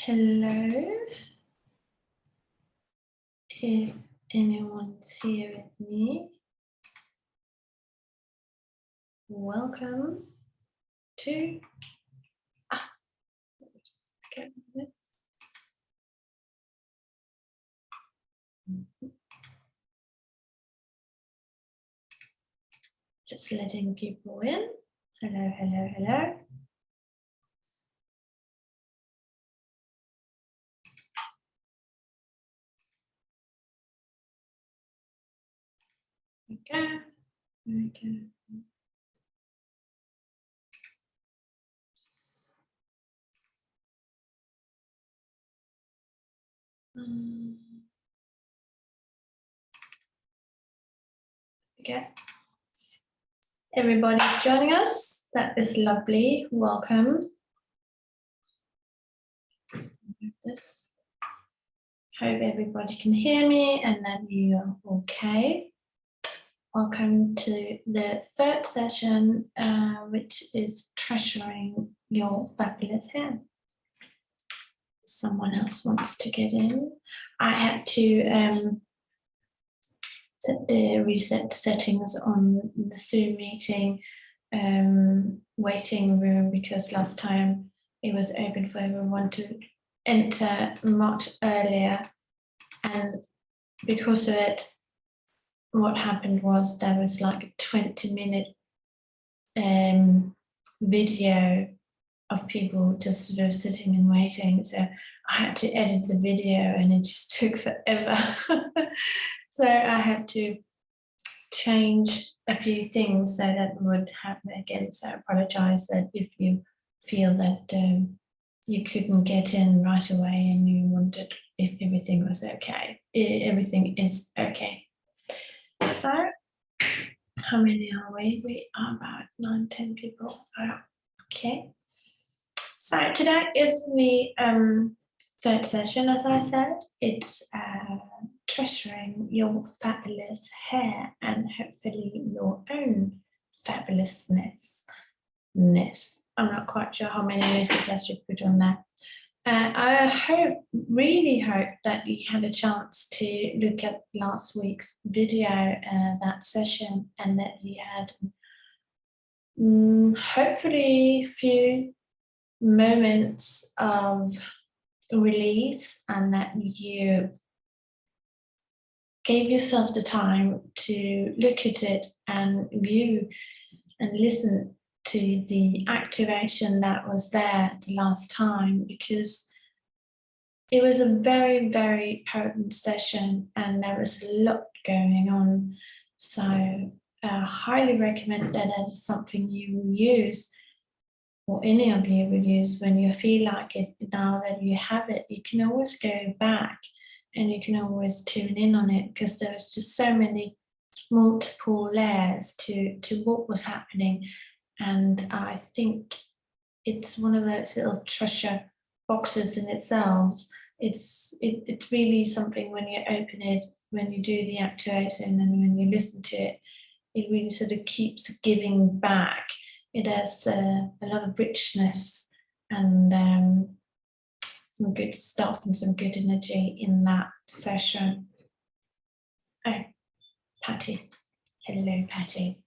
Hello, if anyone's here with me, welcome to, get this. Just letting people in. Hello, hello, hello. There we go. Okay. Everybody's joining us. That is lovely. Welcome. This. Hope everybody can hear me and that you are okay. Welcome to the third session, which is treasuring your fabulous hair. Someone else wants to get in. I had to reset settings on the Zoom meeting waiting room because last time it was open for everyone to enter much earlier, and because of it, what happened was there was like a 20-minute video of people just sort of sitting and waiting. So I had to edit the video and it just took forever. So I had to change a few things so that would happen again. So I apologize that if you feel that you couldn't get in right away and you wondered if everything was okay. Everything is okay. So, how many are we? We are about 9-10 people. Okay. So today is the third session, as I said. It's treasuring your fabulous hair and hopefully your own fabulousness. I'm not quite sure how many misses I should put on that. I really hope that you had a chance to look at last week's video, that session, and that you had hopefully a few moments of release and that you gave yourself the time to look at it and view and listen to the activation that was there the last time, because it was a very, very potent session and there was a lot going on. So I highly recommend that as something you will use, or any of you will use when you feel like it. Now that you have it, you can always go back and you can always tune in on it, because there's just so many multiple layers to what was happening. And I think it's one of those little treasure boxes in itself. It's really something when you open it, when you do the activation and when you listen to it, it really sort of keeps giving back. It has a lot of richness and some good stuff and some good energy in that session. Oh, Patty. Hello, Patty.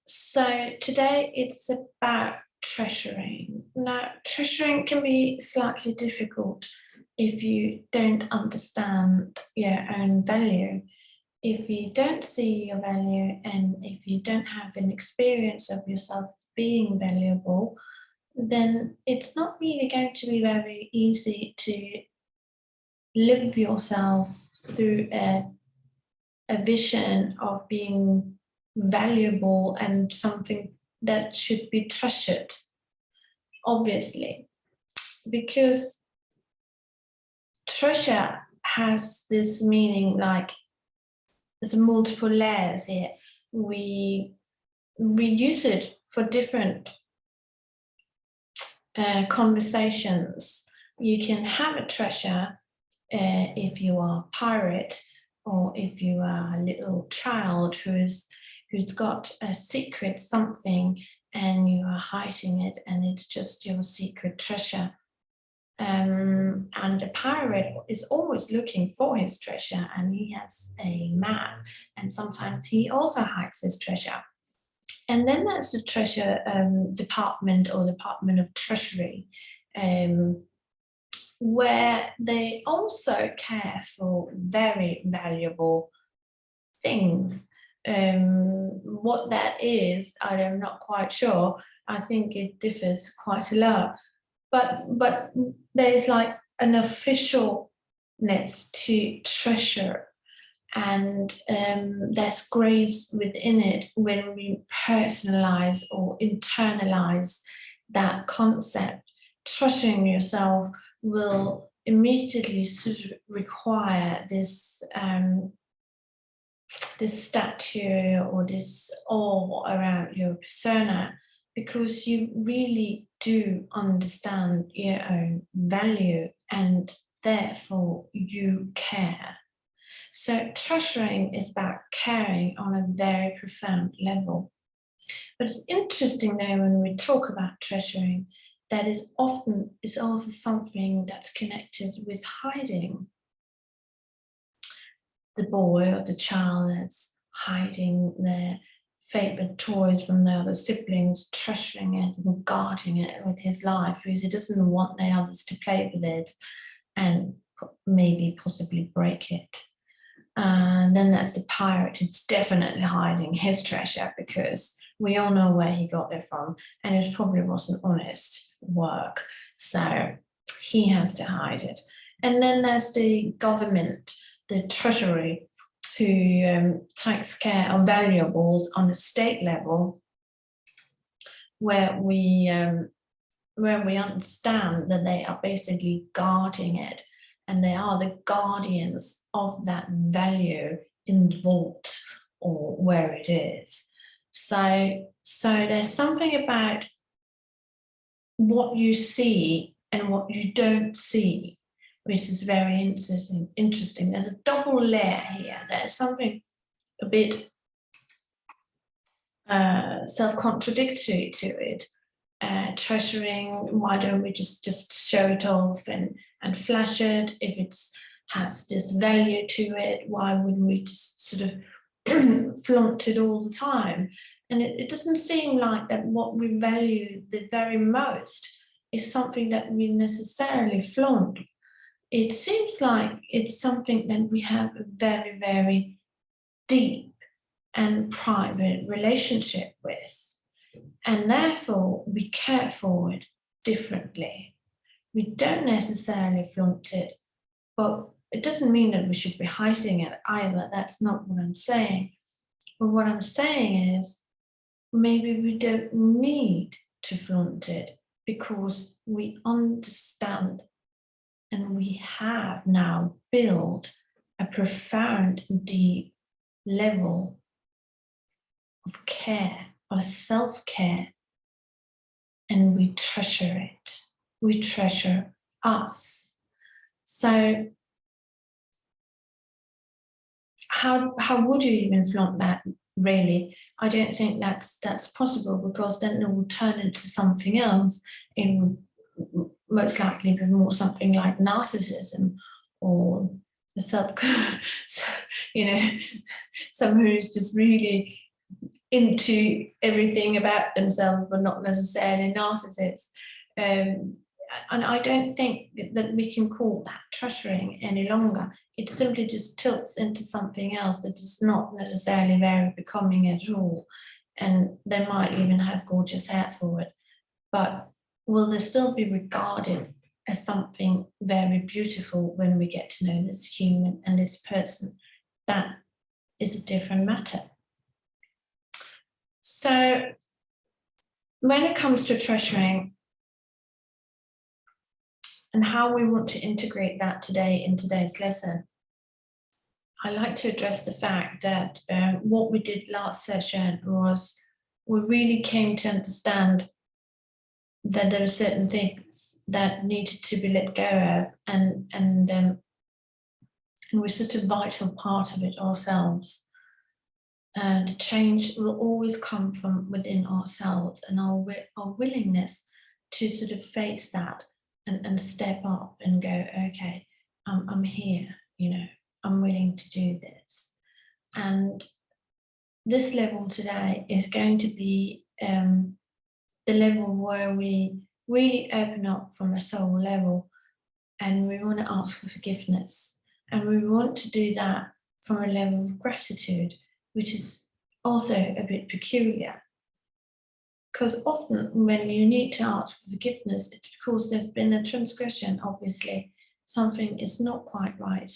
So today it's about treasuring. Now, treasuring can be slightly difficult if you don't understand your own value. If you don't see your value and if you don't have an experience of yourself being valuable, then it's not really going to be very easy to live yourself through a vision of being valuable and something that should be treasured, obviously, because treasure has this meaning, like there's multiple layers here. We use it for different conversations. You can have a treasure if you are a pirate, or if you are a little child who's got a secret something and you are hiding it, and it's just your secret treasure. And the pirate is always looking for his treasure, and he has a map, and sometimes he also hides his treasure. And then there's the treasure department, or Department of Treasury, um, where they also care for very valuable things. What that is, I'm not quite sure. I think it differs quite a lot. But there's like an officialness to treasure, and there's grace within it when we personalize or internalize that concept. Treasuring yourself will immediately sort of require this this statue or this awe around your persona, because you really do understand your own value, and therefore you care. So treasuring is about caring on a very profound level. But it's interesting though, when we talk about treasuring, that is often is also something that's connected with hiding. The boy or the child that's hiding their favorite toys from the other siblings, treasuring it and guarding it with his life, because he doesn't want the others to play with it and maybe possibly break it. And then there's the pirate who's definitely hiding his treasure, because we all know where he got it from, and it probably wasn't honest work, so he has to hide it. And then there's the government, the treasury, who takes care of valuables on a state level, where we understand that they are basically guarding it, and they are the guardians of that value in the vault or where it is. So there's something about what you see and what you don't see, which is very interesting. There's a double layer here. There's something a bit self-contradictory to it. Treasuring, why don't we just show it off and flash it? If it has this value to it, why wouldn't we just sort of flaunt it all the time? And it doesn't seem like that what we value the very most is something that we necessarily flaunt. It seems like it's something that we have a very, very deep and private relationship with, and therefore we care for it differently. We don't necessarily flaunt it, but it doesn't mean that we should be hiding it either. That's not what I'm saying. But what I'm saying is, maybe we don't need to flaunt it, because we understand and we have now built a profound, deep level of care, of self-care, and we treasure it. We treasure us. So how would you even flaunt that, really? I don't think that's possible, because then it will turn into something else. It would most likely be more something like narcissism, or self, someone who's just really into everything about themselves, but not necessarily narcissists. And I don't think that we can call that treasuring any longer. It simply just tilts into something else that is not necessarily very becoming at all. And they might even have gorgeous hair for it. But will they still be regarded as something very beautiful when we get to know this human and this person? That is a different matter. So when it comes to treasuring and how we want to integrate that today in today's lesson, I like to address the fact that what we did last session was we really came to understand that there were certain things that needed to be let go of, and we're such a vital part of it ourselves. The change will always come from within ourselves, and our willingness to sort of face that and step up and go, okay, I'm here, I'm willing to do this. And this level today is going to be the level where we really open up from a soul level, and we want to ask for forgiveness. And we want to do that from a level of gratitude, which is also a bit peculiar. Because often when you need to ask for forgiveness, it's because there's been a transgression, obviously. Something is not quite right.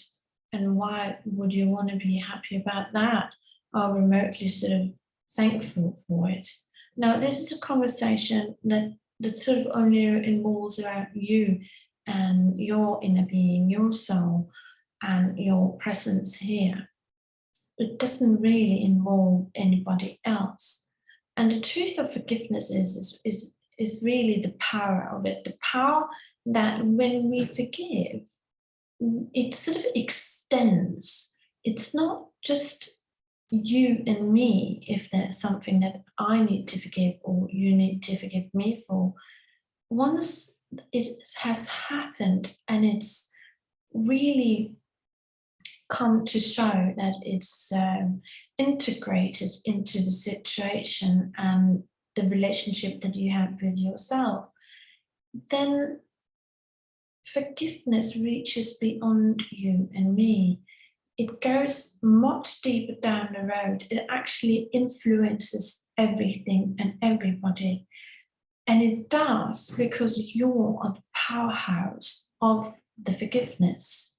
And why would you want to be happy about that, or remotely sort of thankful for it? Now, this is a conversation that sort of only involves around you and your inner being, your soul, and your presence here. It doesn't really involve anybody else. And the truth of forgiveness is really the power of it, the power that when we forgive, it sort of extends. It's not just you and me if there's something that I need to forgive or you need to forgive me for. Once it has happened and it's really come to show that it's integrated into the situation and the relationship that you have with yourself, then forgiveness reaches beyond you and me. It goes much deeper down the road. It actually influences everything and everybody. And it does because you're the powerhouse of the forgiveness.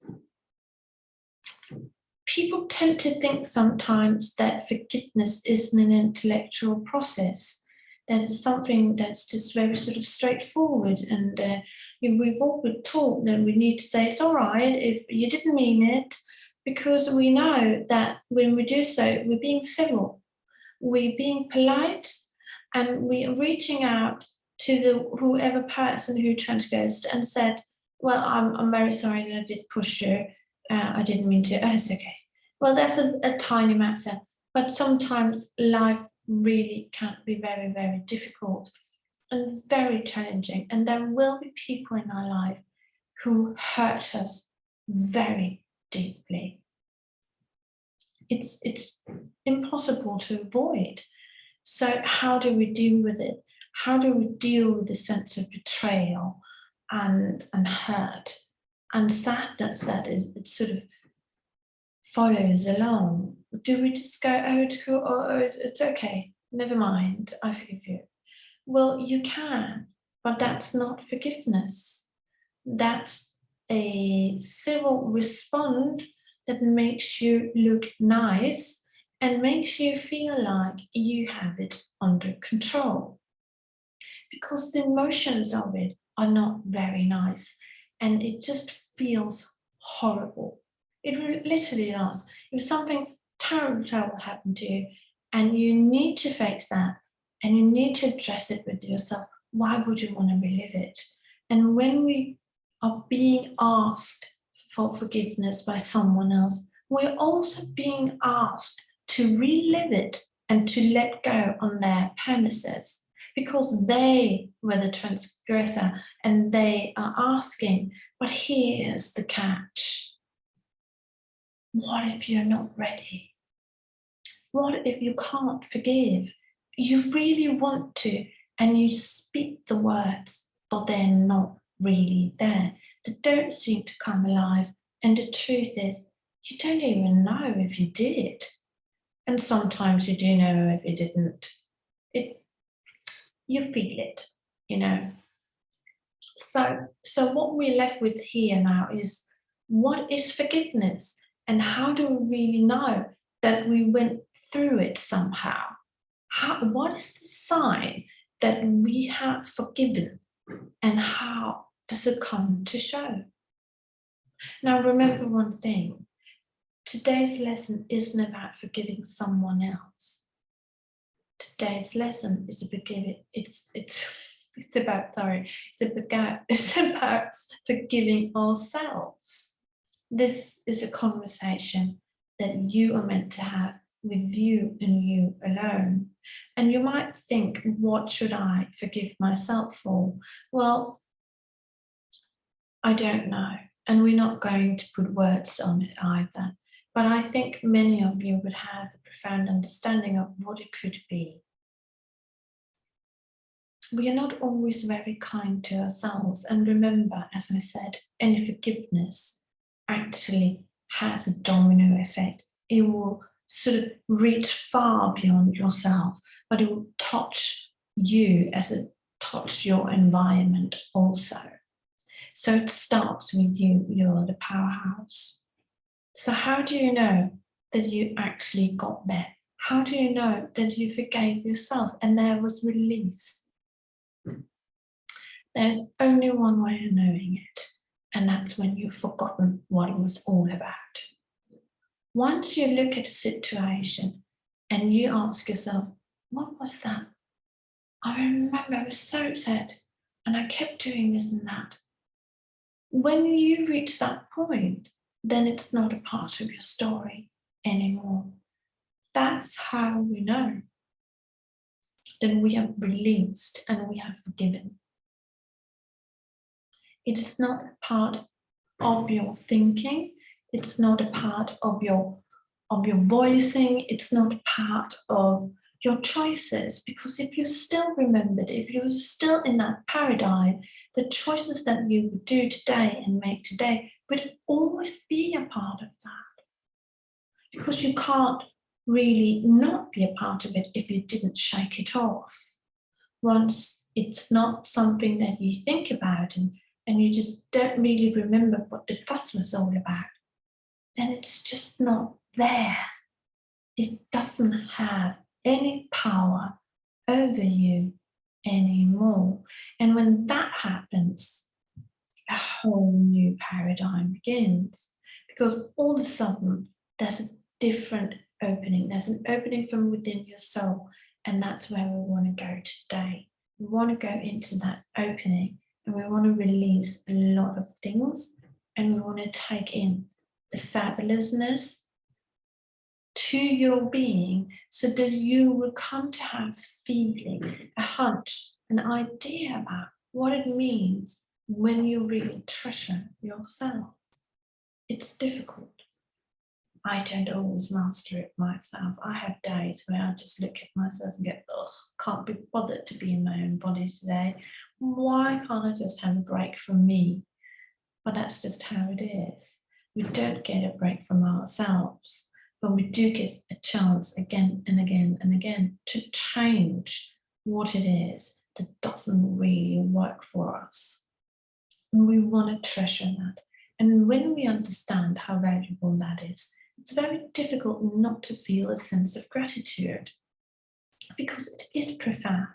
People tend to think sometimes that forgiveness isn't an intellectual process, that it's something that's just very sort of straightforward. And we've all been taught that we need to say, it's all right if you didn't mean it, because we know that when we do so, we're being civil, we're being polite, and we're reaching out to the whoever person who transgressed and said, well, I'm very sorry that I did push you. I didn't mean to. Oh, it's okay. Well, that's a tiny matter, but sometimes life really can be very, very difficult and very challenging. And there will be people in our life who hurt us very deeply. It's impossible to avoid. So how do we deal with it? How do we deal with the sense of betrayal and hurt and sadness that it sort of follows along? Do we just go, oh, it's cool, it's okay, never mind, I forgive you? Well, you can, but that's not forgiveness. That's a civil response that makes you look nice and makes you feel like you have it under control. Because the emotions of it are not very nice and it just feels horrible. It literally does. If something terrible happened to you and you need to face that and you need to address it with yourself, why would you want to relive it? And when we are being asked for forgiveness by someone else, we're also being asked to relive it and to let go on their premises, because they were the transgressor and they are asking. But here's the catch. What if you're not ready? What if you can't forgive? You really want to, and you speak the words, but they're not really there. They don't seem to come alive. And the truth is, you don't even know if you did. And sometimes you do know if you didn't. You feel it, So what we're left with here now is, what is forgiveness? And how do we really know that we went through it somehow? What is the sign that we have forgiven? And how does it come to show? Now, remember one thing. Today's lesson isn't about forgiving someone else. Today's lesson is it's about forgiving ourselves. This is a conversation that you are meant to have with you and you alone. And you might think, what should I forgive myself for? Well, I don't know. And we're not going to put words on it either. But I think many of you would have a profound understanding of what it could be. We are not always very kind to ourselves. And remember, as I said, any forgiveness actually has a domino effect. It will sort of reach far beyond yourself, but it will touch you as it touches your environment also. So it starts with you. You're the powerhouse. So how do you know that you actually got there? How do you know that you forgave yourself and there was release? There's only one way of knowing it, and that's when you've forgotten what it was all about. Once you look at a situation and you ask yourself, what was that? I remember I was so upset and I kept doing this and that. When you reach that point, then it's not a part of your story anymore. That's how we know that we have released and we have forgiven. It is not a part of your thinking. It's not a part of your voicing. It's not a part of your choices. Because if you still remembered, if you're still in that paradigm, the choices that you would do today and make today would always be a part of that. Because you can't really not be a part of it if you didn't shake it off. Once it's not something that you think about and you just don't really remember what the fuss was all about, then it's just not there. It doesn't have any power over you anymore. And when that happens, a whole new paradigm begins. Because all of a sudden, there's a different opening. There's an opening from within your soul. And that's where we want to go today. We want to go into that opening and we want to release a lot of things and we want to take in the fabulousness to your being so that you will come to have a feeling, a hunch, an idea about what it means when you really treasure yourself. It's difficult. I don't always master it myself. I have days where I just look at myself and go, ugh, can't be bothered to be in my own body today. Why can't I just have a break from me? But that's just how it is. We don't get a break from ourselves, but we do get a chance again and again and again to change what it is that doesn't really work for us. And we want to treasure that. And when we understand how valuable that is, it's very difficult not to feel a sense of gratitude because it is profound.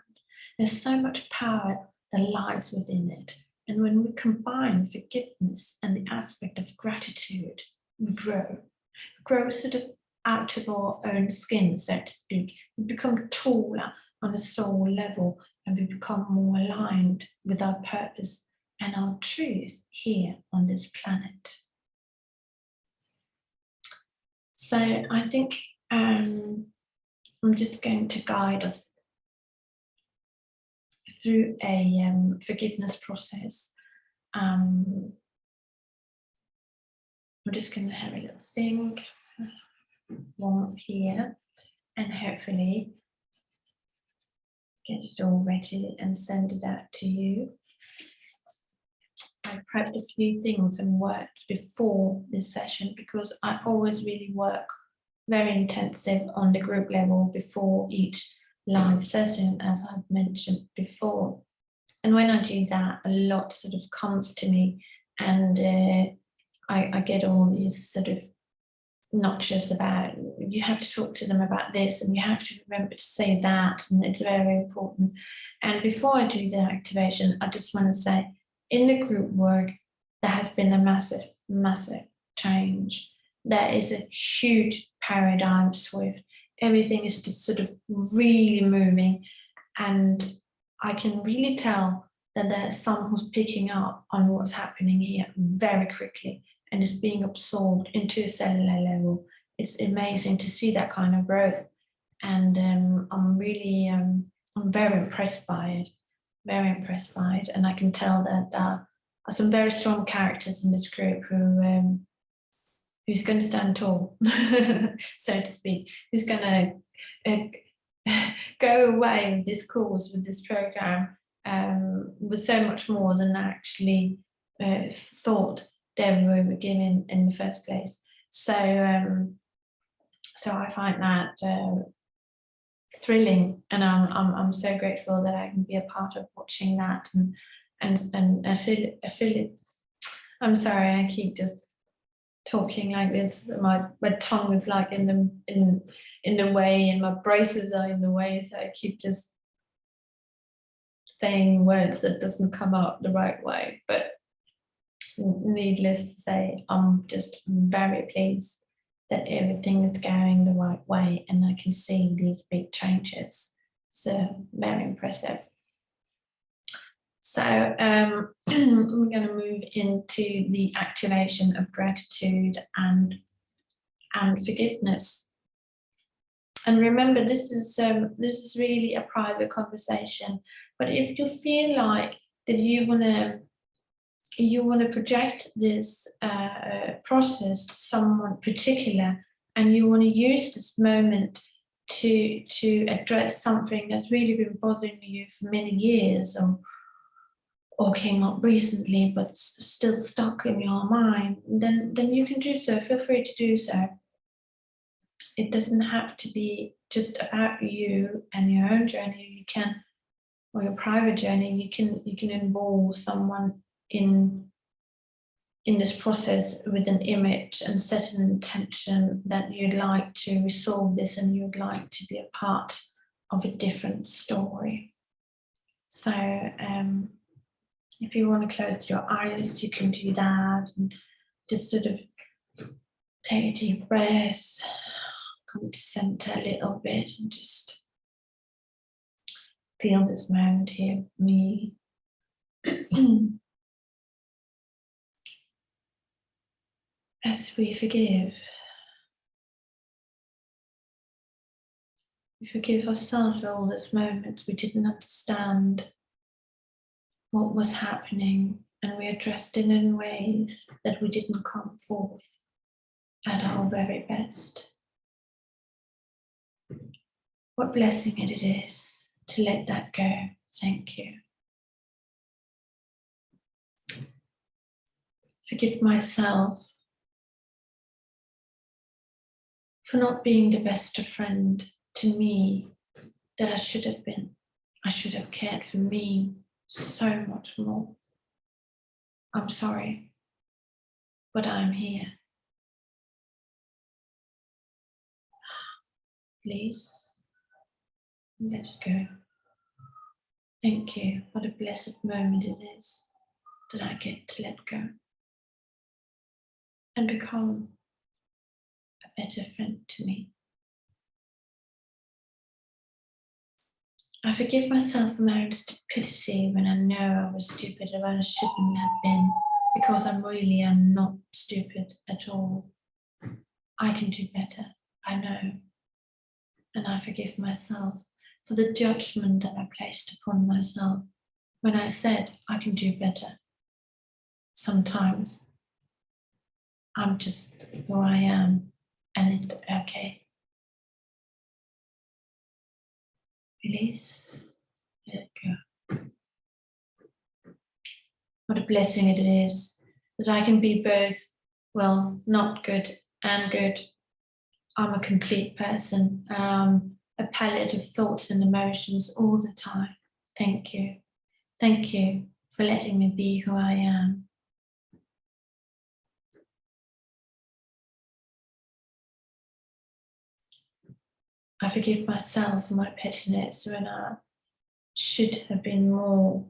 There's so much power that lies within it. And when we combine forgiveness and the aspect of gratitude, we grow. We grow sort of out of our own skin, so to speak. We become taller on a soul level and we become more aligned with our purpose and our truth here on this planet. So I think I'm just going to guide us through a forgiveness process. I'm just going to have a little think, warm up here, and hopefully get it all ready and send it out to you. I prepped a few things and words before this session because I always really work very intensive on the group level before each live session, as I've mentioned before. And when I do that, a lot sort of comes to me and I get all these sort of notches about, you have to talk to them about this and you have to remember to say that, and it's very important. And before I do the activation, I just want to say, in the group work, there has been a massive, massive change. There is a huge paradigm shift. Everything is just sort of really moving. And I can really tell that there's someone who's picking up on what's happening here very quickly and is being absorbed into a cellular level it's amazing to see that kind of growth. And I'm really, I'm very impressed by it, very impressed by it. And I can tell that are some very strong characters in this group who's going to stand tall, so to speak, who's going to go away with this course, with this program, with so much more than actually thought they were given in the first place. So, so I find that thrilling, and I'm so grateful that I can be a part of watching that, and I feel it. I'm sorry, I keep just talking like this. My tongue is like in the way, and my braces are in the way, so I keep just saying words that doesn't come out the right way. But needless to say, I'm just very pleased that everything is going the right way, and I can see these big changes. So very impressive. So we're going to move into the activation of gratitude and forgiveness. And remember, this is really a private conversation. But if you feel like that you want to project this process to someone particular, and you want to use this moment to address something that's really been bothering you for many years, or came up recently but still stuck in your mind, then you can do so. Feel free to do so. It doesn't have to be just about you and your own journey. You can, or your private journey, you can involve someone in this process with an image, and set an intention that you'd like to resolve this, and you'd like to be a part of a different story. So if you want to close your eyes, you can do that, and just sort of take a deep breath, come to center a little bit, and just feel this moment here with me. As we forgive, we forgive ourselves for all those moments we didn't understand what was happening, and we addressed it in ways that we didn't come forth at our very best. What blessing it is to let that go. Thank you. Forgive myself for not being the best of friend to me that I should have been. I should have cared for me so much more. I'm sorry, but I'm here. Please, let it go. Thank you. What a blessed moment it is that I get to let go and become a better friend to me. I forgive myself for my own stupidity when I know I was stupid or I shouldn't have been, because I really am not stupid at all. I can do better, I know. And I forgive myself for the judgment that I placed upon myself when I said I can do better. Sometimes I'm just who I am, and it's okay. Release, let go. What a blessing it is that I can be both, well, not good and good. I'm a complete person, a palette of thoughts and emotions all the time. Thank you. Thank you for letting me be who I am. I forgive myself for my pettiness when I should have been more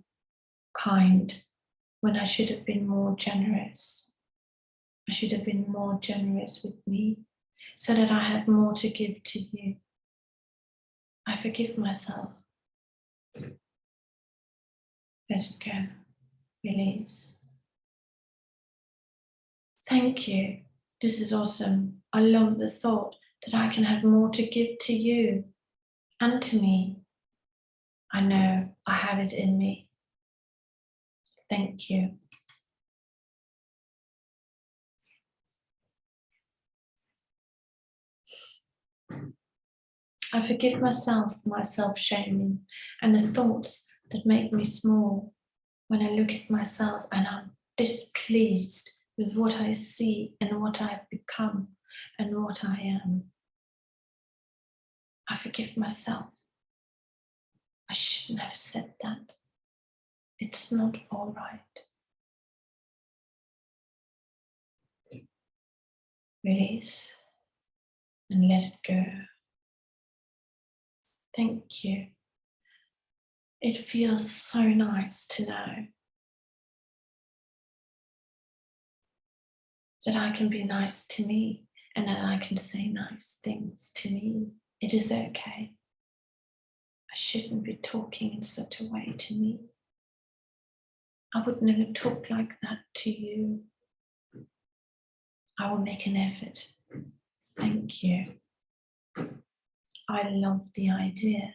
kind, when I should have been more generous. I should have been more generous with me so that I had more to give to you. I forgive myself. Let it go. Release. Thank you. This is awesome. I love the thought that I can have more to give to you and to me. I know I have it in me. Thank you. I forgive myself for my self-shaming and the thoughts that make me small when I look at myself and I'm displeased with what I see and what I've become and what I am. I forgive myself. I shouldn't have said that. It's not all right. Release and let it go. Thank you. It feels so nice to know that I can be nice to me and that I can say nice things to me. It is okay. I shouldn't be talking in such a way to me. I would never talk like that to you. I will make an effort. Thank you. I love the idea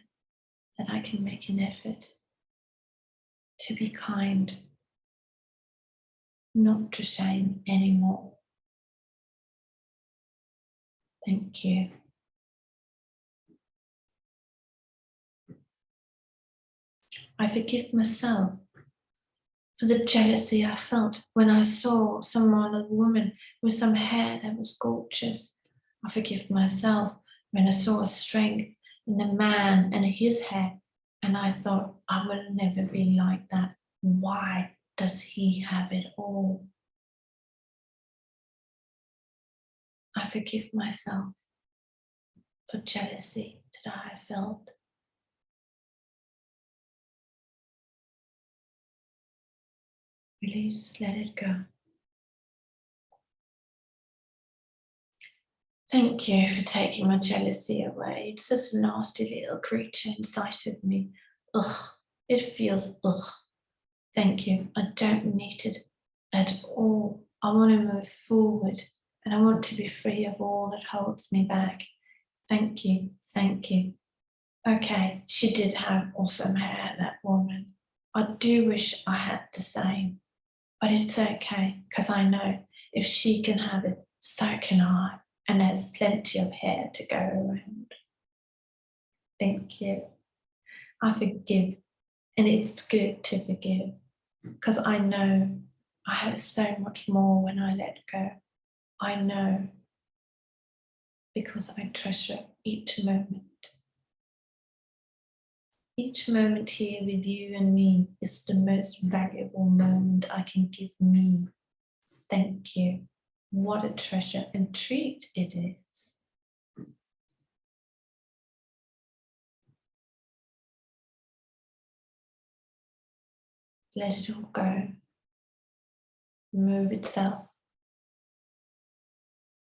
that I can make an effort to be kind, not to shame anymore. Thank you. I forgive myself for the jealousy I felt when I saw a woman with some hair that was gorgeous. I forgive myself when I saw a strength in a man and his hair, and I thought, I will never be like that. Why does he have it all? I forgive myself for jealousy that I felt. Release, let it go. Thank you for taking my jealousy away. It's just a nasty little creature inside of me. Ugh, it feels ugh. Thank you. I don't need it at all. I want to move forward and I want to be free of all that holds me back. Thank you. Thank you. Okay, she did have awesome hair, that woman. I do wish I had the same, but it's okay because I know if she can have it, so can I. And there's plenty of hair to go around. Thank you. I forgive, and it's good to forgive because I know I have so much more when I let go. I know because I treasure each moment. Each moment here with you and me is the most valuable moment I can give me. Thank you. What a treasure and treat it is. Let it all go. Remove itself.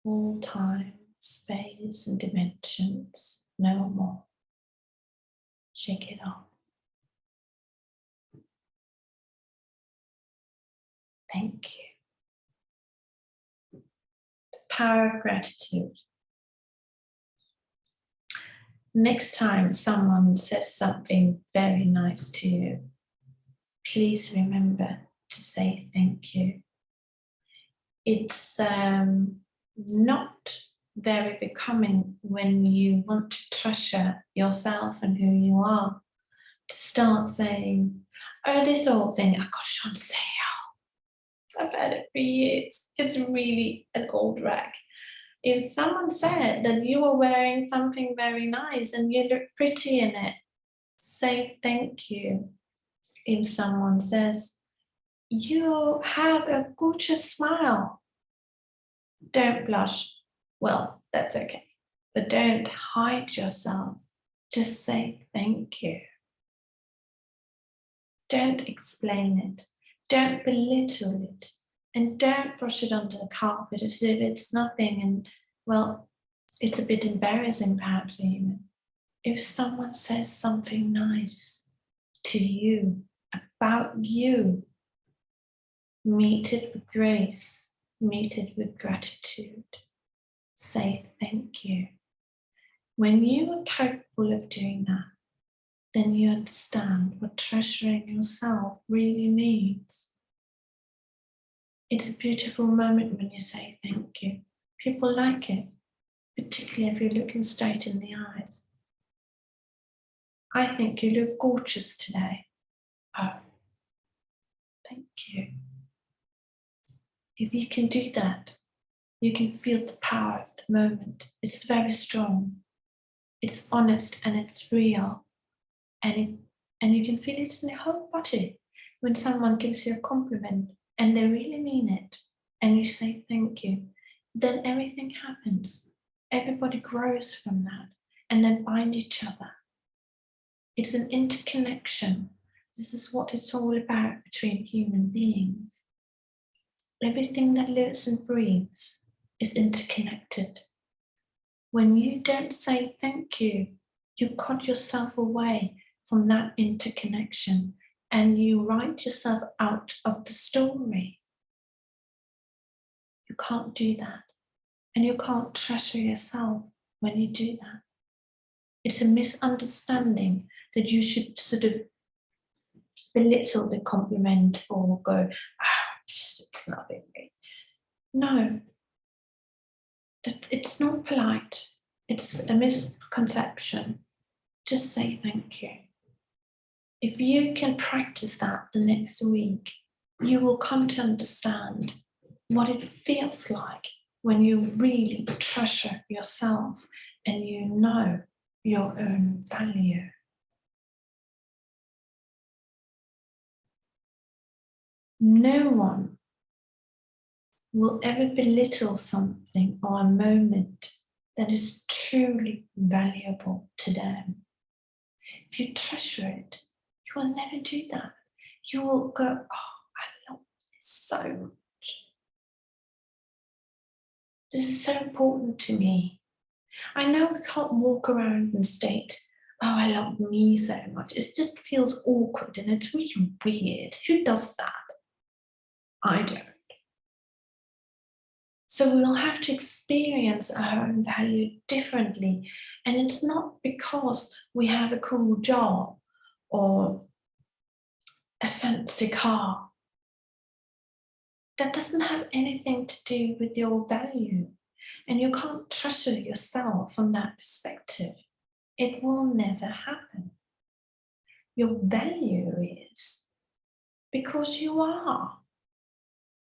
All time, space and dimensions, no more. Shake it off. Thank you. The power of gratitude. Next time someone says something very nice to you, please remember to say thank you. It's not very becoming when you want to treasure yourself and who you are to start saying, oh, this old thing, I got it on sale. I've had it for years. It's really an old rag. If someone said that you were wearing something very nice and you look pretty in it, say thank you. If someone says, you have a gorgeous smile, don't blush. Well, that's okay. But don't hide yourself. Just say thank you. Don't explain it. Don't belittle it. And don't brush it under the carpet as if it's nothing and, well, it's a bit embarrassing perhaps even. If someone says something nice to you, about you, meet it with grace, meet it with gratitude. say thank you. When you are capable of doing that, then you understand what treasuring yourself really means. It's a beautiful moment when you say thank you. People like it, particularly if you're looking straight in the eyes. I think you look gorgeous today. Oh, thank you. If you can do that, you can feel the power of the moment. It's very strong. It's honest and it's real. And you can feel it in your whole body when someone gives you a compliment and they really mean it and you say thank you. Then everything happens. Everybody grows from that and then bind each other. It's an interconnection. This is what it's all about between human beings. Everything that lives and breathes is interconnected. When you don't say thank you, you cut yourself away from that interconnection and you write yourself out of the story. You can't do that. And you can't treasure yourself when you do that. It's a misunderstanding that you should sort of belittle the compliment or go, it's nothing. No, it's not polite. It's a misconception. Just say thank you. If you can practice that the next week, you will come to understand what it feels like when you really treasure yourself and you know your own value. No one will ever belittle something or a moment that is truly valuable to them. If you treasure it, you will never do that. You will go, I love this so much. This is so important to me. I know we can't walk around and state, I love me so much. It just feels awkward and it's really weird. Who does that? I don't. So we'll have to experience our own value differently. And it's not because we have a cool job or a fancy car. That doesn't have anything to do with your value. And you can't treasure yourself from that perspective. It will never happen. Your value is because you are.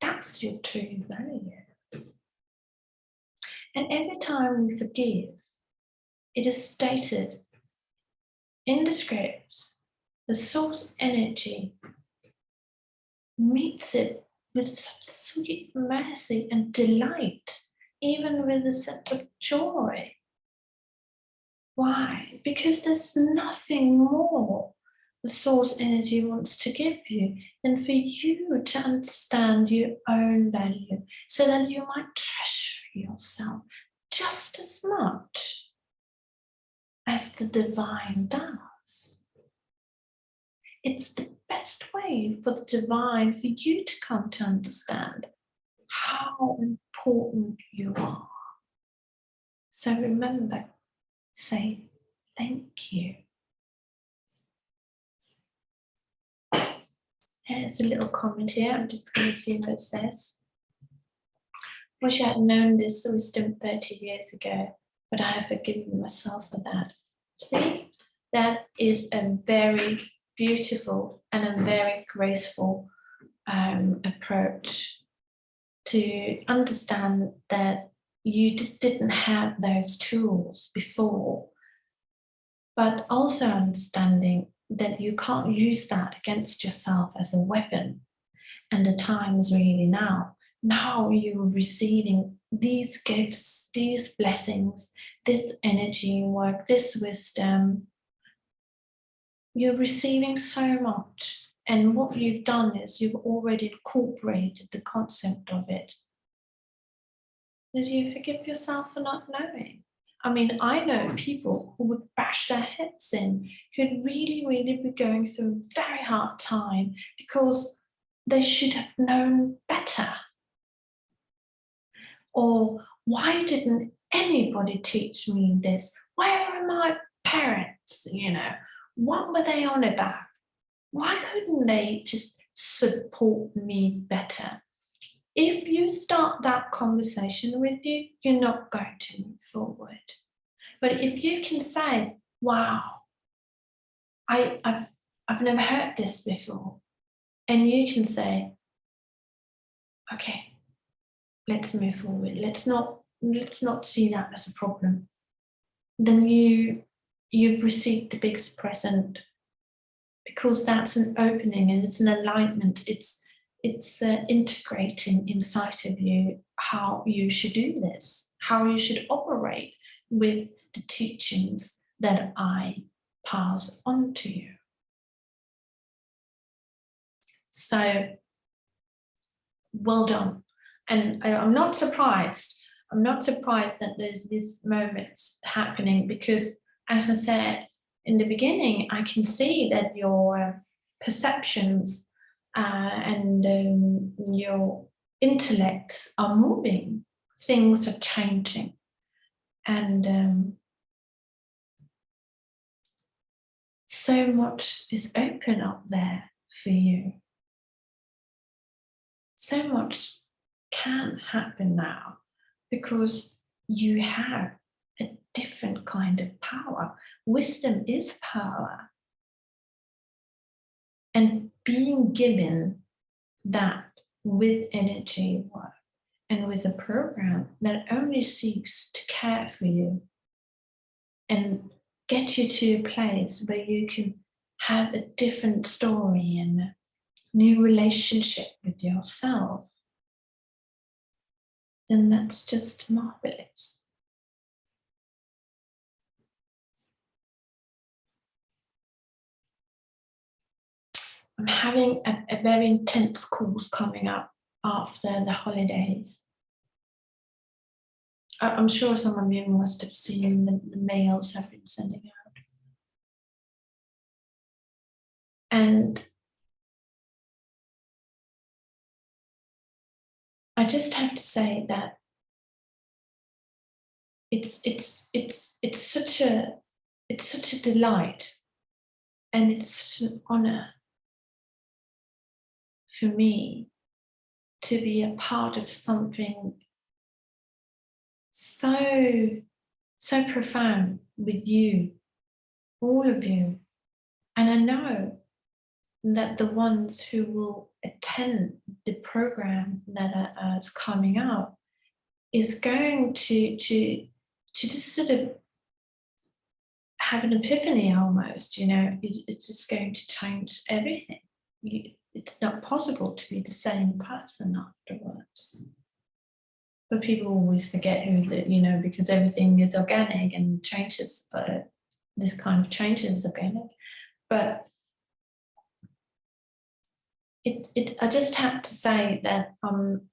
That's your true value. And every time we forgive, it is stated in the scripts, the source energy meets it with such sweet mercy and delight, even with a sense of joy. Why? Because there's nothing more the source energy wants to give you than for you to understand your own value so that you might treasure yourself just as much as the divine does. It's the best way for the divine for you to come to understand how important you are. So remember, say thank you. Here's a little comment here. I'm just going to see what it says. Wish I had known this wisdom 30 years ago, but I have forgiven myself for that. See, that is a very beautiful and a very graceful approach to understand that you just didn't have those tools before, but also understanding that you can't use that against yourself as a weapon. And the time is really now. Now you're receiving these gifts, these blessings, this energy work, this wisdom. You're receiving so much. And what you've done is you've already incorporated the concept of it. Did you forgive yourself for not knowing? I mean, I know people who would bash their heads in, who'd really, really be going through a very hard time because they should have known better. Or why didn't anybody teach me this? Where are my parents? What were they on about? Why couldn't they just support me better? If you start that conversation with you, you're not going to move forward. But if you can say, wow, I've never heard this before, and you can say, okay, let's move forward. Let's not see that as a problem. Then you've received the biggest present, because that's an opening and it's an alignment. It's integrating inside of you how you should do this, how you should operate with the teachings that I pass on to you. So, well done. And I'm not surprised. I'm not surprised that there's these moments happening, because, as I said in the beginning, I can see that your perceptions and your intellects are moving. Things are changing. And so much is open up there for you. So much can happen now, because you have a different kind of power. Wisdom is power. And being given that with energy work and with a program that only seeks to care for you and get you to a place where you can have a different story and a new relationship with yourself, then that's just marvelous. I'm having a very intense course coming up after the holidays. I'm sure some of you must have seen the mails I've been sending out. And I just have to say that it's such a delight, and it's such an honor for me to be a part of something so profound with you, all of you. And I know that the ones who will attend the program that is coming up is going to just sort of have an epiphany almost. It's just going to change everything. It's not possible to be the same person afterwards. But people always forget because everything is organic and changes, this kind of change is organic. But I just have to say that I'm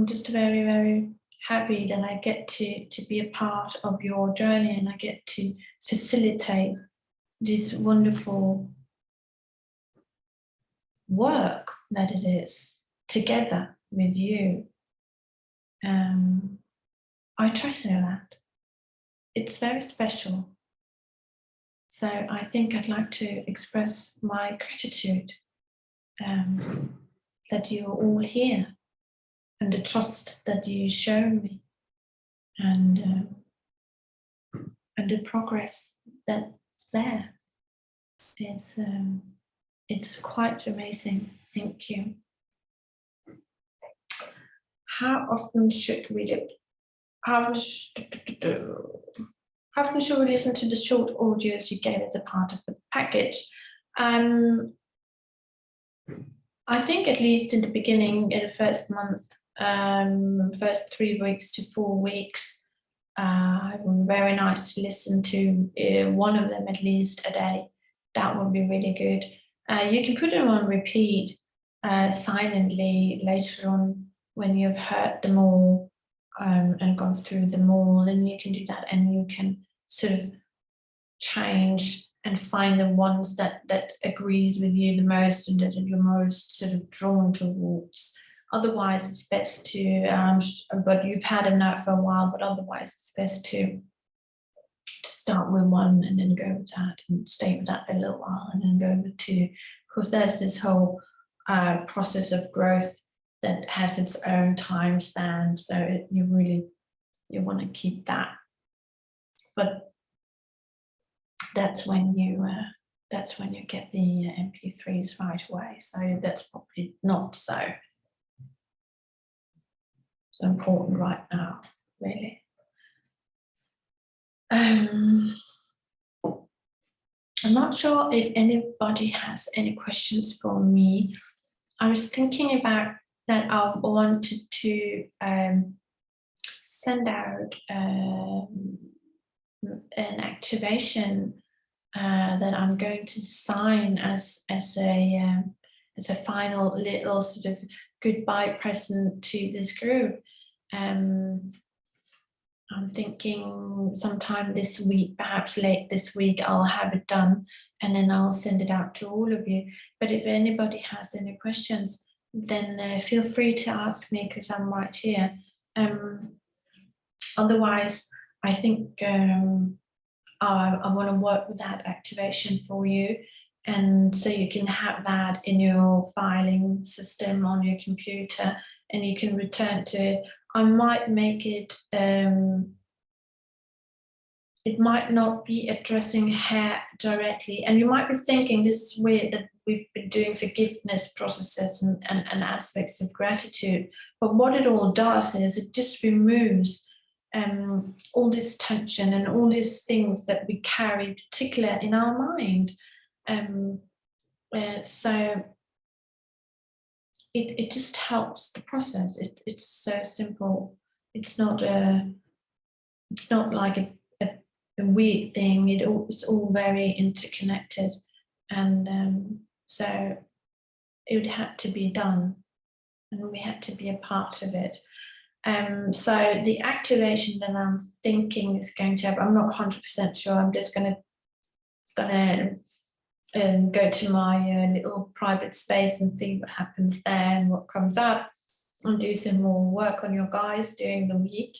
just very, very happy that I get to be a part of your journey, and I get to facilitate this wonderful work that it is together with you. I treasure that. It's very special. So I think I'd like to express my gratitude that you're all here, and the trust that you show me, and the progress that's there. It's quite amazing. Thank you. How often should we listen to the short audios you gave as a part of the package? I think at least in the beginning, in the first month, first 3 weeks to 4 weeks, it would be very nice to listen to one of them at least a day. That would be really good. You can put them on repeat silently later on when you've heard them all and gone through them all, and you can do that, and you can sort of change and find the ones that agrees with you the most and that you're most sort of drawn towards. Otherwise, it's best to, but you've had them now for a while, but otherwise it's best to start with one and then go with that and stay with that for a little while and then go with two, because there's this whole process of growth that has its own time span. So you want to keep that, but that's when you get the MP3s right away. So that's probably not so important right now, really. I'm not sure if anybody has any questions for me. I was thinking about that I wanted to send out an activation that I'm going to sign as a final little sort of goodbye present to this group. I'm thinking sometime this week, perhaps late this week, I'll have it done and then I'll send it out to all of you. But if anybody has any questions, then feel free to ask me, because I'm right here. Otherwise, I think I want to work with that activation for you. And so you can have that in your filing system on your computer and you can return to it. I might make it, it might not be addressing hair directly. And you might be thinking, this is weird that we've been doing forgiveness processes and aspects of gratitude. But what it all does is it just removes all this tension and all these things that we carry, particularly in our mind. So it just helps the process. It's so simple. It's not like a weird thing. It's all very interconnected, and so it had to be done, and we had to be a part of it. So the activation that I'm thinking is going to happen, I'm not 100% sure. I'm just gonna go to my little private space and see what happens there and what comes up, and do some more work on your guys during the week.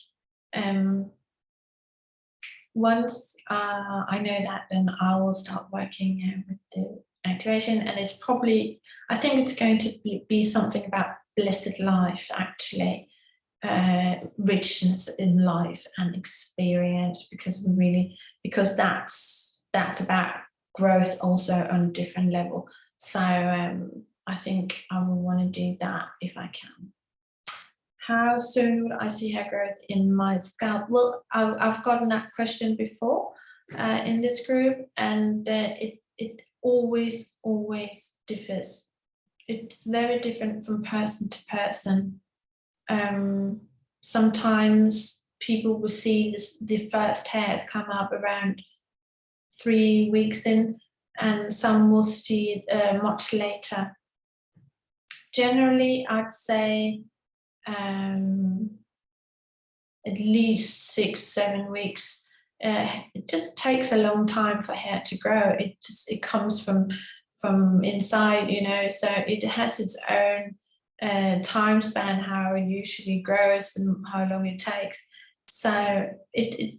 Once I know that, then I will start working with the activation, and it's probably, I think it's going to be something about blessed life, actually, richness in life and experience, because that's about growth also on a different level. So I think I will want to do that if I can. How soon will I see hair growth in my scalp? Well, I've gotten that question before in this group, and it always differs. It's very different from person to person. Sometimes people will see the first hairs come up around 3 weeks in, and some will see it much later. Generally, I'd say at least 6-7 weeks. It just takes a long time for hair to grow. It comes from inside, so it has its own time span, how it usually grows and how long it takes. So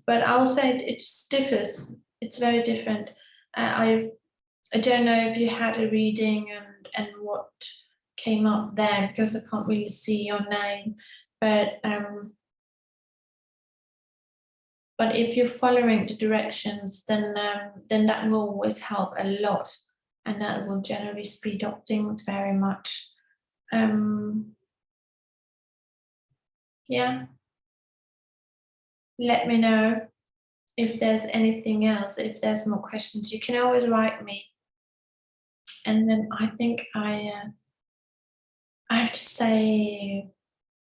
but I'll say it just differs. It's very different. I don't know if you had a reading and what came up there, because I can't really see your name, but if you're following the directions, then that will always help a lot, and that will generally speed up things very much. Yeah, let me know if there's anything else. If there's more questions, you can always write me. And then I think I have to say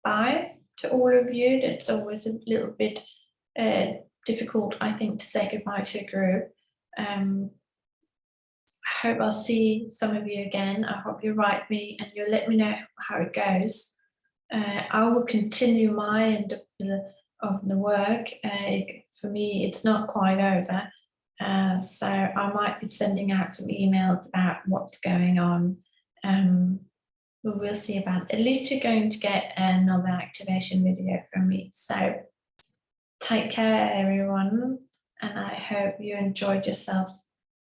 bye to all of you. That's always a little bit difficult, I think, to say goodbye to a group. I hope I'll see some of you again. I hope you write me and you'll let me know how it goes. I will continue my end of the work. For me, it's not quite over. So I might be sending out some emails about what's going on. we will see about. At least you're going to get another activation video from me. So take care, everyone, and I hope you enjoyed yourself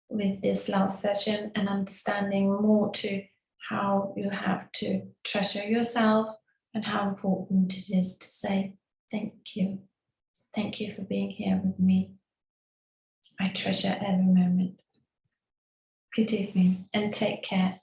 with this last session and understanding more to how you have to treasure yourself and how important it is to say thank you. Thank you for being here with me. I treasure every moment. Good evening and take care.